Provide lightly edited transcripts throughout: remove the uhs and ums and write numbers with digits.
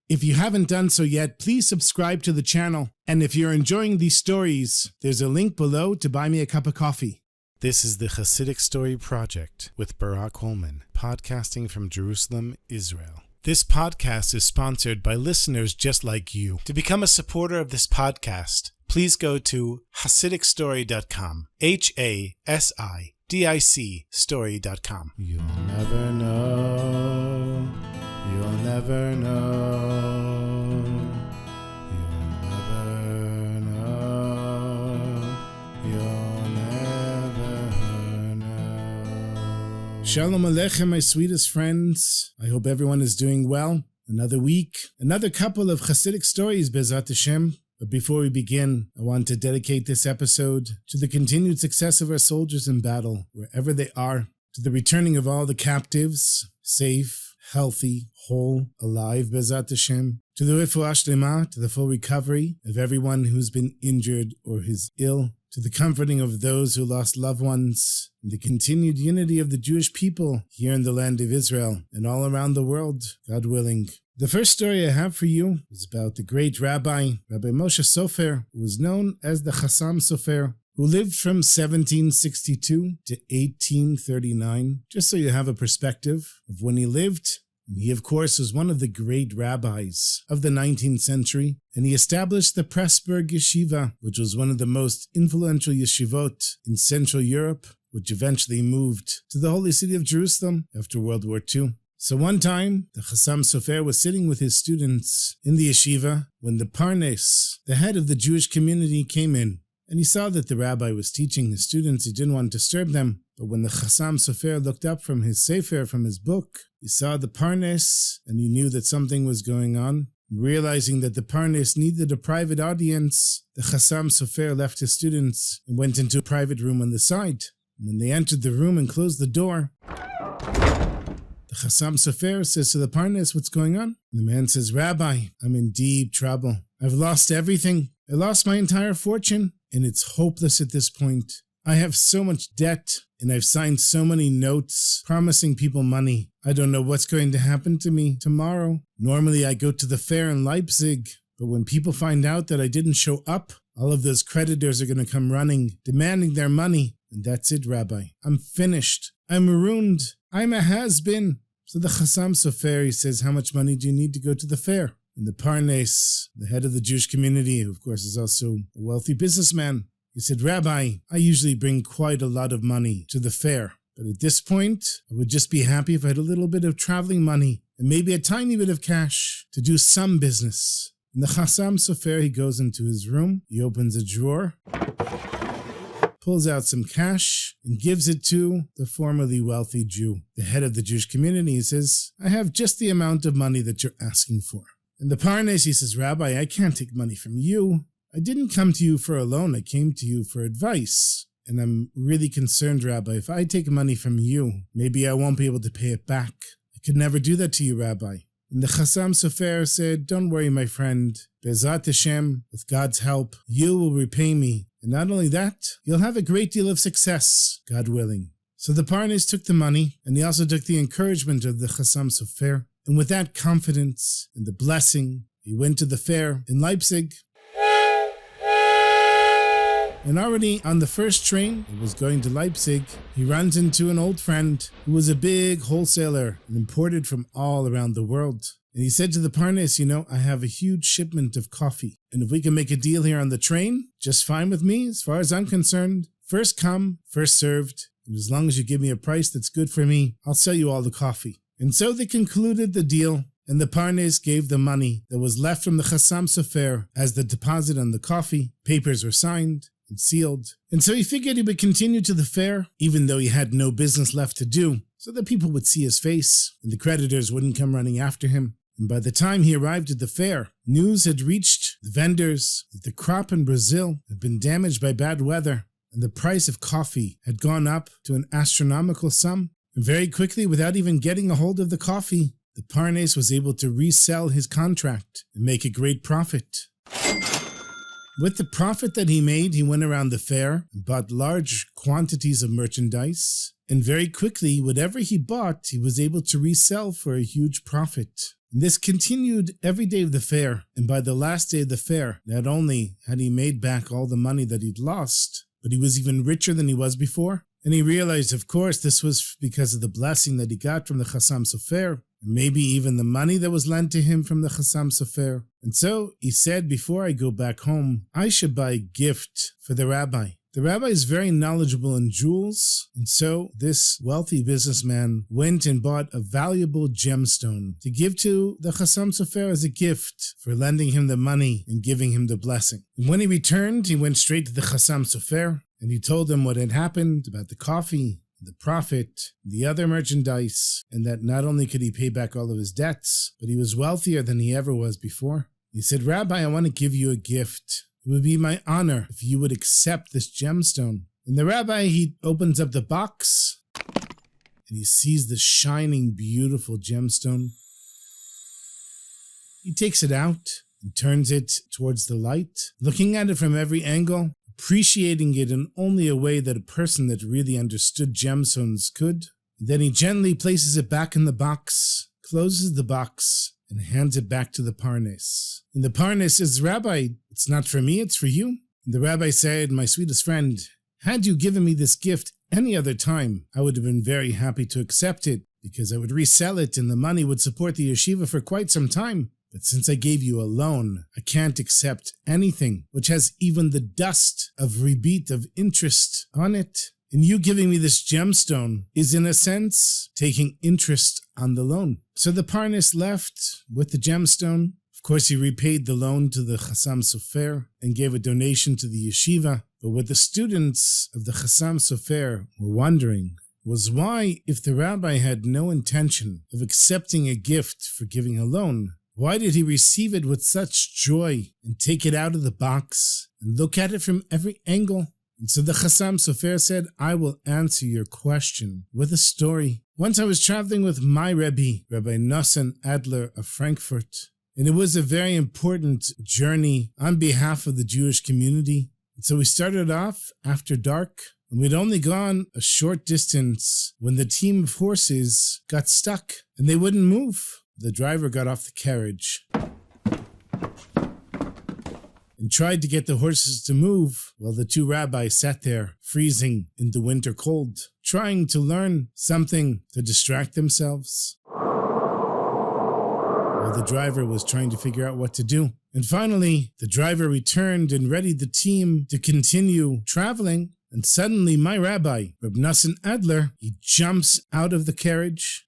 If you haven't done so yet, please subscribe to the channel. And if you're enjoying these stories, there's a link below to buy me a cup of coffee. This is the Chassidic Story Project with Barak Hullman, podcasting from Jerusalem, Israel. This podcast is sponsored by listeners just like you. To become a supporter of this podcast, please go to HasidicStory.com. HASIDIC story.com. You'll never know. You'll never know. You'll never know. You'll never know. Shalom Aleichem, my sweetest friends. I hope everyone is doing well. Another week, another couple of Chassidic stories, Bezat Hashem. But before we begin, I want to dedicate this episode to the continued success of our soldiers in battle, wherever they are, to the returning of all the captives, safe, healthy, whole, alive, Bezat Hashem, to the refuah shlema, to the full recovery of everyone who's been injured or is ill, to the comforting of those who lost loved ones, and the continued unity of the Jewish people here in the land of Israel and all around the world, God willing. The first story I have for you is about the great Rabbi Moshe Sofer, who was known as the Hatam Sofer, who lived from 1762 to 1839, just so you have a perspective of when he lived. And he, of course, was one of the great rabbis of the 19th century, and he established the Pressburg Yeshiva, which was one of the most influential yeshivot in Central Europe, which eventually moved to the holy city of Jerusalem after World War II. So one time, the Hatam Sofer was sitting with his students in the yeshiva when the Parnes, the head of the Jewish community, came in. And he saw that the rabbi was teaching his students. He didn't want to disturb them. But when the Hatam Sofer looked up from his sefer, from his book, he saw the Parnes, and he knew that something was going on. Realizing that the Parnes needed a private audience, the Hatam Sofer left his students and went into a private room on the side. When they entered the room and closed the door, the Hatam Sofer says to the Parnes, "What's going on?" And the man says, "Rabbi, I'm in deep trouble. I've lost everything. I lost my entire fortune, and it's hopeless at this point. I have so much debt, and I've signed so many notes promising people money. I don't know what's going to happen to me tomorrow. Normally I go to the fair in Leipzig, but when people find out that I didn't show up, all of those creditors are going to come running, demanding their money. And that's it, Rabbi. I'm finished. I'm ruined. I'm a has-been." So the Hatam Sofer, he says, "How much money do you need to go to the fair?" And the Parnes, the head of the Jewish community, who of course is also a wealthy businessman, he said, "Rabbi, I usually bring quite a lot of money to the fair. But at this point, I would just be happy if I had a little bit of traveling money and maybe a tiny bit of cash to do some business." And the Hatam Sofer, he goes into his room, he opens a drawer, pulls out some cash, and gives it to the formerly wealthy Jew, the head of the Jewish community. He says, "I have just the amount of money that you're asking for." And the Parnes, he says, "Rabbi, I can't take money from you. I didn't come to you for a loan. I came to you for advice. And I'm really concerned, Rabbi, if I take money from you, maybe I won't be able to pay it back. I could never do that to you, Rabbi." And the Hatam Sofer said, "Don't worry, my friend. Bezat Hashem, with God's help, you will repay me. And not only that, you'll have a great deal of success, God willing." So the Parnes took the money, and he also took the encouragement of the Hatam Sofer. And with that confidence and the blessing, he went to the fair in Leipzig. And already on the first train that was going to Leipzig, he runs into an old friend who was a big wholesaler and imported from all around the world. And he said to the Parnes, "I have a huge shipment of coffee. And if we can make a deal here on the train, just fine with me, as far as I'm concerned. First come, first served. And as long as you give me a price that's good for me, I'll sell you all the coffee." And so they concluded the deal, and the Parnes gave the money that was left from the Hatam Sofer as the deposit on the coffee. Papers were signed and sealed. And so he figured he would continue to the fair, even though he had no business left to do, so that people would see his face, and the creditors wouldn't come running after him. And by the time he arrived at the fair, news had reached the vendors that the crop in Brazil had been damaged by bad weather, and the price of coffee had gone up to an astronomical sum. And very quickly, without even getting a hold of the coffee, the Parnes was able to resell his contract and make a great profit. With the profit that he made, he went around the fair and bought large quantities of merchandise. And very quickly, whatever he bought, he was able to resell for a huge profit. And this continued every day of the fair, and by the last day of the fair, not only had he made back all the money that he'd lost, but he was even richer than he was before. And he realized, of course, this was because of the blessing that he got from the Hatam Sofer, and maybe even the money that was lent to him from the Hatam Sofer. And so he said, before I go back home, I should buy a gift for the rabbi. The rabbi is very knowledgeable in jewels, and so this wealthy businessman went and bought a valuable gemstone to give to the Hatam Sofer as a gift for lending him the money and giving him the blessing. And when he returned, he went straight to the Hatam Sofer, and he told him what had happened about the coffee, the profit, the other merchandise, and that not only could he pay back all of his debts, but he was wealthier than he ever was before. He said, Rabbi, I want to give you a gift. It would be my honor if you would accept this gemstone. And the rabbi, he opens up the box, and he sees the shining, beautiful gemstone. He takes it out and turns it towards the light, looking at it from every angle, appreciating it in only a way that a person that really understood gemstones could. Then he gently places it back in the box, closes the box, and hands it back to the Parnes. And the Parnes says, Rabbi, it's not for me, it's for you. And the rabbi said, my sweetest friend, had you given me this gift any other time, I would have been very happy to accept it, because I would resell it and the money would support the yeshiva for quite some time. But since I gave you a loan, I can't accept anything which has even the dust of rebit, of interest on it. And you giving me this gemstone is, in a sense, taking interest on the loan. So the Parnes left with the gemstone. Of course, he repaid the loan to the Hatam Sofer and gave a donation to the yeshiva. But what the students of the Hatam Sofer were wondering was why, if the rabbi had no intention of accepting a gift for giving a loan, why did he receive it with such joy and take it out of the box and look at it from every angle? And so the Hatam Sofer said, I will answer your question with a story. Once I was traveling with my Rebbe, Rabbi Nosson Adler of Frankfurt, and it was a very important journey on behalf of the Jewish community. And so we started off after dark, and we'd only gone a short distance when the team of horses got stuck and they wouldn't move. The driver got off the carriage and tried to get the horses to move while the two rabbis sat there, freezing in the winter cold, trying to learn something to distract themselves, while the driver was trying to figure out what to do. And finally, the driver returned and readied the team to continue traveling, and suddenly my rabbi, Reb Nosson Adler, he jumps out of the carriage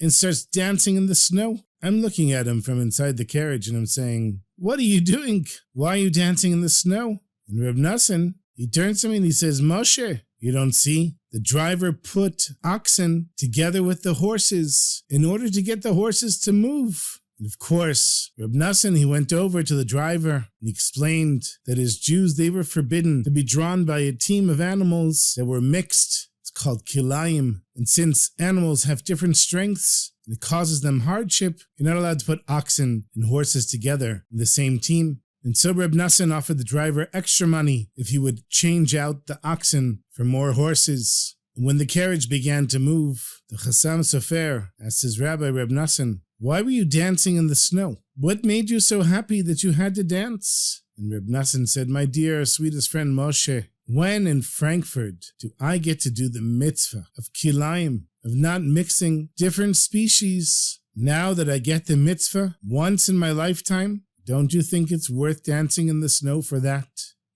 and starts dancing in the snow. I'm looking at him from inside the carriage and I'm saying, what are you doing? Why are you dancing in the snow? And Reb Nosson, he turns to me and he says, Moshe, you don't see? The driver put oxen together with the horses in order to get the horses to move. And of course, Reb Nosson, he went over to the driver and he explained that as Jews, they were forbidden to be drawn by a team of animals that were mixed. It's called kilayim. And since animals have different strengths, and it causes them hardship, you're not allowed to put oxen and horses together in the same team. And so Reb Nosson offered the driver extra money if he would change out the oxen for more horses. And when the carriage began to move, the Hatam Sofer asked his rabbi, Reb Nosson, why were you dancing in the snow? What made you so happy that you had to dance? And Reb Nosson said, my dear, sweetest friend Moshe, when in Frankfurt do I get to do the mitzvah of kilayim, of not mixing different species? Now that I get the mitzvah once in my lifetime, don't you think it's worth dancing in the snow for that?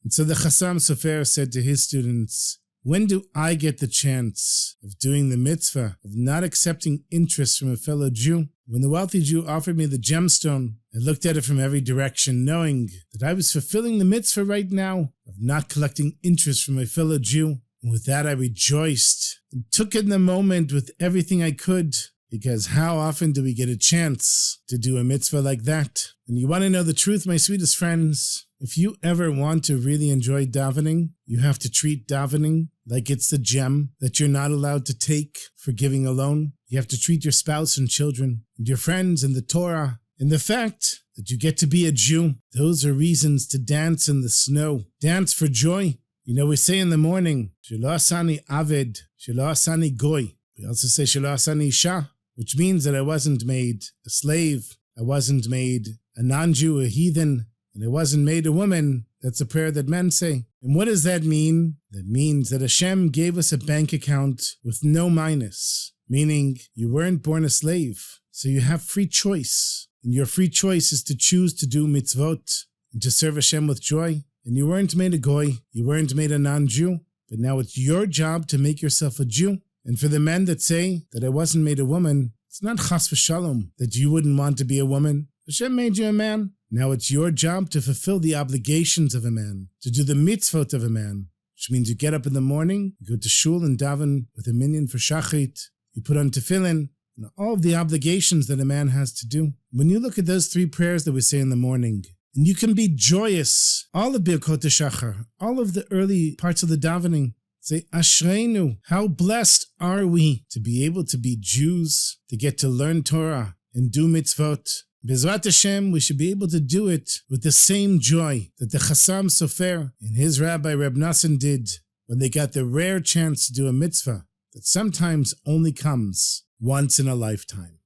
And so the Hatam Sofer said to his students, when do I get the chance of doing the mitzvah of not accepting interest from a fellow Jew? When the wealthy Jew offered me the gemstone, I looked at it from every direction, knowing that I was fulfilling the mitzvah right now of not collecting interest from my fellow Jew. And with that, I rejoiced and took in the moment with everything I could, because how often do we get a chance to do a mitzvah like that? And you want to know the truth, my sweetest friends? If you ever want to really enjoy davening, you have to treat davening like it's the gem that you're not allowed to take for giving a loan. You have to treat your spouse and children and your friends and the Torah and the fact that you get to be a Jew. Those are reasons to dance in the snow. Dance for joy. You know, we say in the morning, Shelo asani aved, Shelo asani goy. We also say Shelo asani isha, which means that I wasn't made a slave, I wasn't made a non-Jew, a heathen, and I wasn't made a woman. That's a prayer that men say. And what does that mean? That means that Hashem gave us a bank account with no minus, meaning you weren't born a slave, so you have free choice. And your free choice is to choose to do mitzvot and to serve Hashem with joy. And you weren't made a goy, you weren't made a non-Jew, but now it's your job to make yourself a Jew. And for the men that say that I wasn't made a woman, it's not chas v'shalom that you wouldn't want to be a woman. Hashem made you a man. Now it's your job to fulfill the obligations of a man, to do the mitzvot of a man, which means you get up in the morning, you go to shul and daven with a minyan for shachrit, you put on tefillin, and all of the obligations that a man has to do. When you look at those 3 prayers that we say in the morning, and you can be joyous, all of Birkot HaShachar, all of the early parts of the davening, say, Ashreinu, how blessed are we to be able to be Jews, to get to learn Torah and do mitzvot. Bezrat Hashem, we should be able to do it with the same joy that the Hatam Sofer and his rabbi Reb Nassan did when they got the rare chance to do a mitzvah that sometimes only comes once in a lifetime.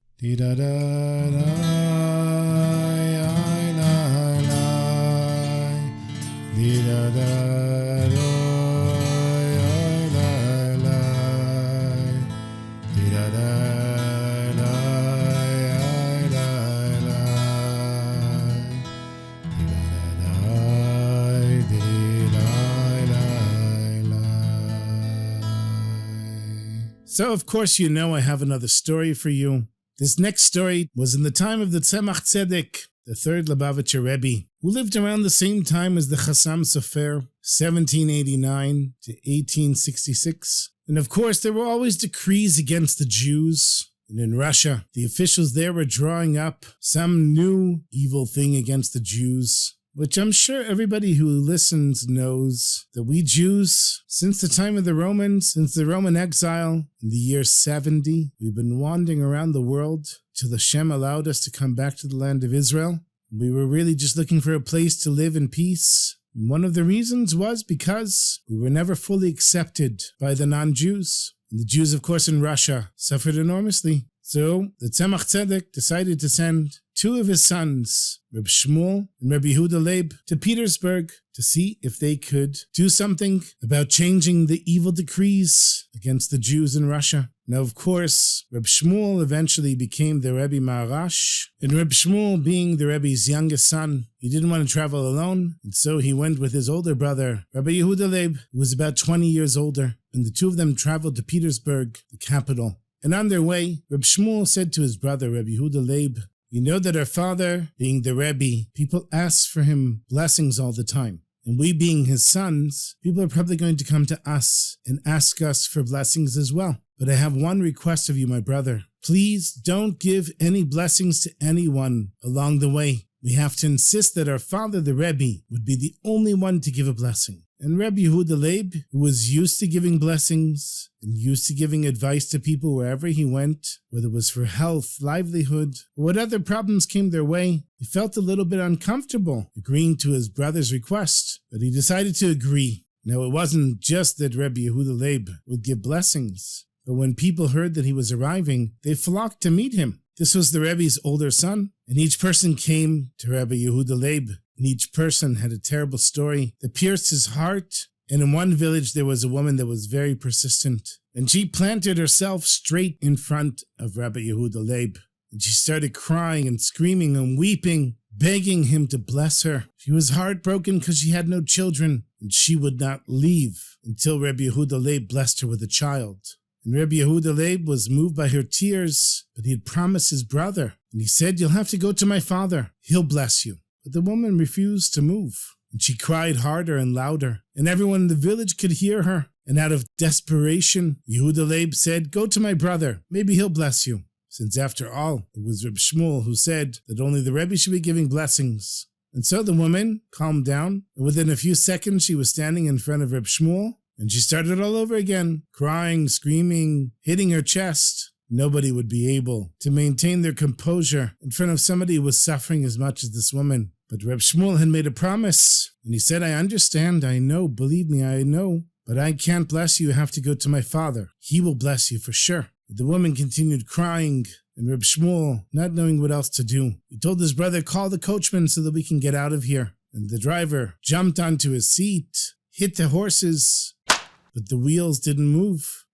So, of course, you know I have another story for you. This next story was in the time of the Tzemach Tzedek, the 3rd Lubavitcher Rebbe, who lived around the same time as the Hatam Sofer, 1789 to 1866. And of course, there were always decrees against the Jews. And in Russia, the officials there were drawing up some new evil thing against the Jews, which I'm sure everybody who listens knows that we Jews, since the time of the Romans, since the Roman exile in the year 70, we've been wandering around the world till Hashem allowed us to come back to the land of Israel. We were really just looking for a place to live in peace. And one of the reasons was because we were never fully accepted by the non-Jews. And the Jews, of course, in Russia suffered enormously. So the Tzemach Tzedek decided to send 2 of his sons, Reb Shmuel and Reb Yehuda Leib, to Petersburg to see if they could do something about changing the evil decrees against the Jews in Russia. Now, of course, Reb Shmuel eventually became the Rebbe Maharash, and Reb Shmuel, being the Rebbe's youngest son, he didn't want to travel alone, and so he went with his older brother, Rabbi Yehuda Leib, who was about 20 years older, and the 2 of them traveled to Petersburg, the capital. And on their way, Reb Shmuel said to his brother, Rabbi Yehuda Leib, "You know that our father, being the Rebbe, people ask for him blessings all the time. And we being his sons, people are probably going to come to us and ask us for blessings as well. But I have one request of you, my brother. Please don't give any blessings to anyone along the way. We have to insist that our father, the Rebbe, would be the only one to give a blessing." And Rabbi Yehuda Leib, who was used to giving blessings and used to giving advice to people wherever he went, whether it was for health, livelihood, or what other problems came their way, he felt a little bit uncomfortable agreeing to his brother's request, but he decided to agree. Now, it wasn't just that Rabbi Yehuda Leib would give blessings, but when people heard that he was arriving, they flocked to meet him. This was the Rebbe's older son, and each person came to Rabbi Yehuda Leib, and each person had a terrible story that pierced his heart. And in one village, there was a woman that was very persistent, and she planted herself straight in front of Rabbi Yehuda Leib, and she started crying and screaming and weeping, begging him to bless her. She was heartbroken because she had no children, and she would not leave until Rabbi Yehuda Leib blessed her with a child. And Rabbi Yehuda Leib was moved by her tears, but he had promised his brother, and he said, "You'll have to go to my father. He'll bless you." But the woman refused to move, and she cried harder and louder, and everyone in the village could hear her. And out of desperation, Yehuda Leib said, "Go to my brother. Maybe he'll bless you." Since after all, it was Reb Shmuel who said that only the Rebbe should be giving blessings. And so the woman calmed down, and within a few seconds she was standing in front of Reb Shmuel, and she started all over again, crying, screaming, hitting her chest. Nobody would be able to maintain their composure in front of somebody who was suffering as much as this woman. But Reb Shmuel had made a promise, and he said, "I understand, I know, believe me, I know, but I can't bless you, you have to go to my father. He will bless you for sure." The woman continued crying, and Reb Shmuel, not knowing what else to do, he told his brother, call the coachman so that we can get out of here. And the driver jumped onto his seat, hit the horses, but the wheels didn't move.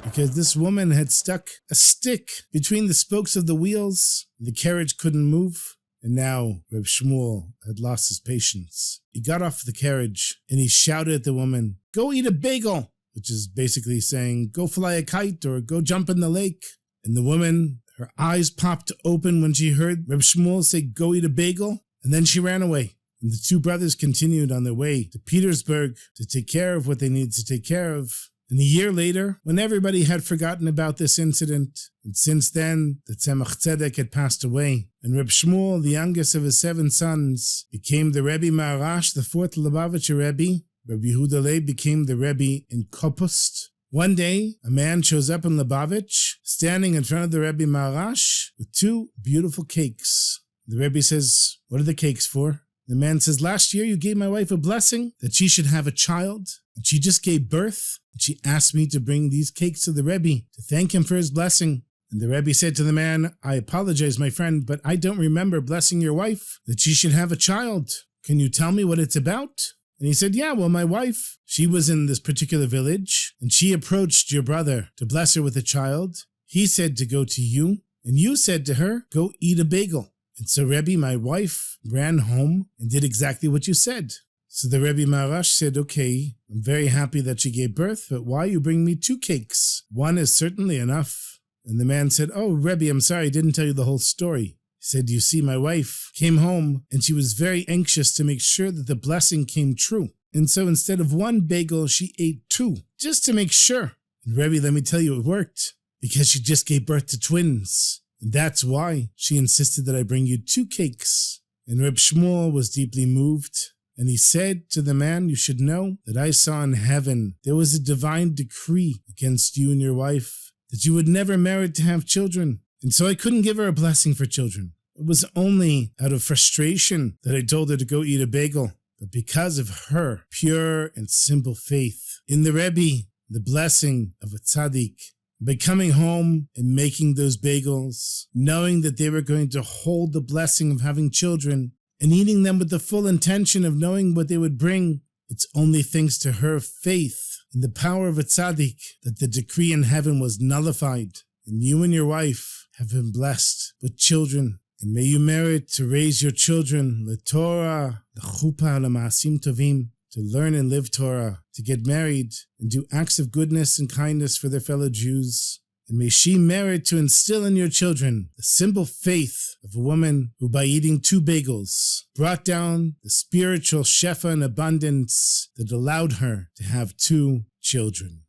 Because this woman had stuck a stick between the spokes of the wheels, the carriage couldn't move. And now Reb Shmuel had lost his patience. He got off the carriage and he shouted at the woman, go eat a bagel, which is basically saying, go fly a kite or go jump in the lake. And the woman, her eyes popped open when she heard Reb Shmuel say, go eat a bagel, and then she ran away. And the two brothers continued on their way to Petersburg to take care of what they needed to take care of. And a year later, when everybody had forgotten about this incident, and since then, the Tzemach Tzedek had passed away, and Reb Shmuel, the youngest of his 7 sons, became the Rebbe Maharash, the 4th Lubavitcher Rebbe. Rabbi Yehuda Leib became the Rebbe in Kopust. One day, a man shows up in Lubavitch, standing in front of the Rebbe Maharash with 2 beautiful cakes. The Rebbe says, what are the cakes for? The man says, last year you gave my wife a blessing that she should have a child, and she just gave birth, and she asked me to bring these cakes to the Rebbe to thank him for his blessing. And the Rebbe said to the man, I apologize, my friend, but I don't remember blessing your wife that she should have a child. Can you tell me what it's about? And he said, yeah, well, my wife, she was in this particular village, and she approached your brother to bless her with a child. He said to go to you, and you said to her, go eat a bagel. And so Rebbe, my wife, ran home and did exactly what you said. So the Rebbe Maharash said, okay, I'm very happy that she gave birth, but why you bring me 2 cakes? 1 is certainly enough. And the man said, oh, Rebbe, I'm sorry, I didn't tell you the whole story. He said, you see, my wife came home and she was very anxious to make sure that the blessing came true. And so instead of 1 bagel, she ate 2, just to make sure. And Rebbe, let me tell you, it worked, because she just gave birth to twins. And that's why she insisted that I bring you 2 cakes. And Reb Shmuel was deeply moved. And he said to the man, you should know that I saw in heaven there was a divine decree against you and your wife, that you would never merit to have children. And so I couldn't give her a blessing for children. It was only out of frustration that I told her to go eat a bagel. But because of her pure and simple faith in the Rebbe, the blessing of a tzaddik, by coming home and making those bagels, knowing that they were going to hold the blessing of having children, and eating them with the full intention of knowing what they would bring, it's only thanks to her faith in the power of a tzaddik that the decree in heaven was nullified, and you and your wife have been blessed with children. And may you merit to raise your children, l'Torah, l'chuppah, l'ma'asim tovim, to learn and live Torah, to get married and do acts of goodness and kindness for their fellow Jews. And may she merit to instill in your children the simple faith of a woman who, by eating 2 bagels, brought down the spiritual shefa and abundance that allowed her to have 2 children.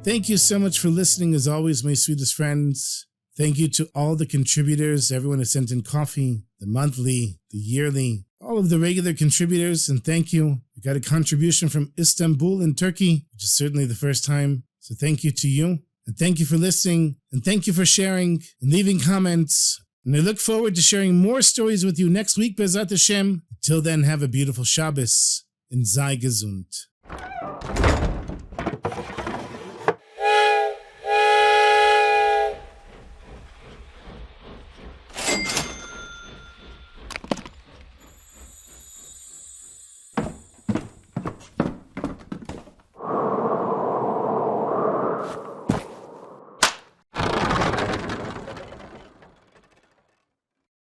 Thank you so much for listening, as always, my sweetest friends. Thank you to all the contributors, everyone who sent in coffee, the monthly, the yearly, all of the regular contributors, and thank you. We got a contribution from Istanbul in Turkey, which is certainly the first time, so thank you to you. And thank you for listening, and thank you for sharing and leaving comments. And I look forward to sharing more stories with you next week, Bezat Hashem. Until then, have a beautiful Shabbos, and sei gesund. Bye.